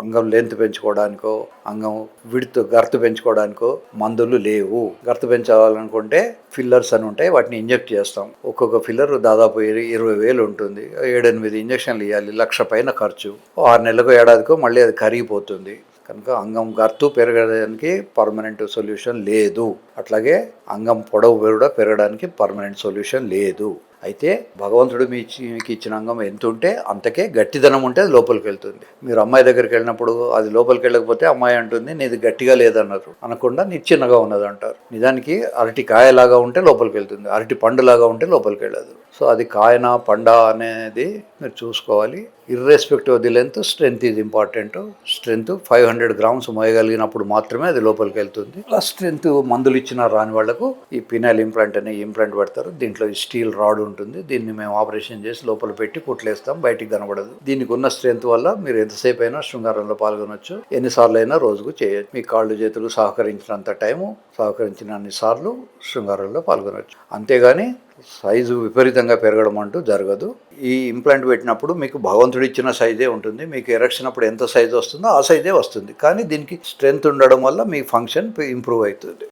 అంగం లెంత్ పెంచుకోవడానికో అంగం గర్త్ పెంచుకోవడానికో మందులు లేవు. గర్త్ పెంచాలనుకుంటే ఫిల్లర్స్ అని ఉంటాయి, వాటిని ఇంజెక్ట్ చేస్తాం. ఒక్కొక్క ఫిల్లర్ దాదాపు 20,000 ఉంటుంది. 7-8 ఇంజక్షన్లు ఇవ్వాలి, 1,00,000 పైన ఖర్చు. 6 నెలలకు ఏడాదికో మళ్ళీ అది కరిగిపోతుంది. కనుక అంగం గర్తు పెరగడానికి పర్మనెంట్ సొల్యూషన్ లేదు. అట్లాగే అంగం పొడవు కూడా పెరగడానికి పర్మనెంట్ సొల్యూషన్ లేదు. అయితే భగవంతుడు మీకు ఇచ్చిన అంగం ఎంత ఉంటే అంతకే గట్టిదనం ఉంటే అది లోపలికి వెళ్తుంది. మీరు అమ్మాయి దగ్గరికి వెళ్ళినప్పుడు అది లోపలికి వెళ్ళకపోతే అమ్మాయి అంటుంది నీది గట్టిగా లేదన్నారు, అనకుండా నీ చిన్నగా ఉన్నది అంటారు. నిజానికి అరటి కాయలాగా ఉంటే లోపలికి వెళ్తుంది, అరటి పండులాగా ఉంటే లోపలికి వెళ్ళదు. సో అది కాయనా పండా అనేది మీరు చూసుకోవాలి. Irrespective of the length, strength is important. Strength 500 grams మోయగలిగినప్పుడు మాత్రమే అది లోపలికి వెళ్తుంది. ఆ స్ట్రెంత్ మందులు ఇచ్చిన రాని వాళ్లకు ఈ పినల్ ఇంప్లాంట్ అనే ఇంప్లాంట్ పెడతారు. దీంట్లో స్టీల్ రాడ్ ఉంటుంది. దీన్ని మేము ఆపరేషన్ చేసి లోపల పెట్టి కుట్లేస్తాం, బయటికి కనబడదు. దీనికి ఉన్న స్ట్రెంత్ వల్ల మీరు ఎంతసేపు అయినా శృంగారంలో పాల్గొనొచ్చు, ఎన్నిసార్లు అయినా రోజుకు చేయొచ్చు. మీ కాళ్ళు చేతులు సహకరించినంత టైము, సహకరించిన అన్ని సార్లు శృంగారంలో పాల్గొనవచ్చు. అంతేగాని సైజు విపరీతంగా పెరగడం అంటూ జరగదు. ఈ ఇంప్లాంట్ పెట్టినప్పుడు మీకు భగవంతుడు ఇచ్చిన సైజే ఉంటుంది. మీకు ఎరెక్షన్ అప్పుడు ఎంత సైజు వస్తుందో ఆ సైజే వస్తుంది. కానీ దీనికి స్ట్రెంత్ ఉండడం వల్ల మీ ఫంక్షన్ ఇంప్రూవ్ అవుతుంది.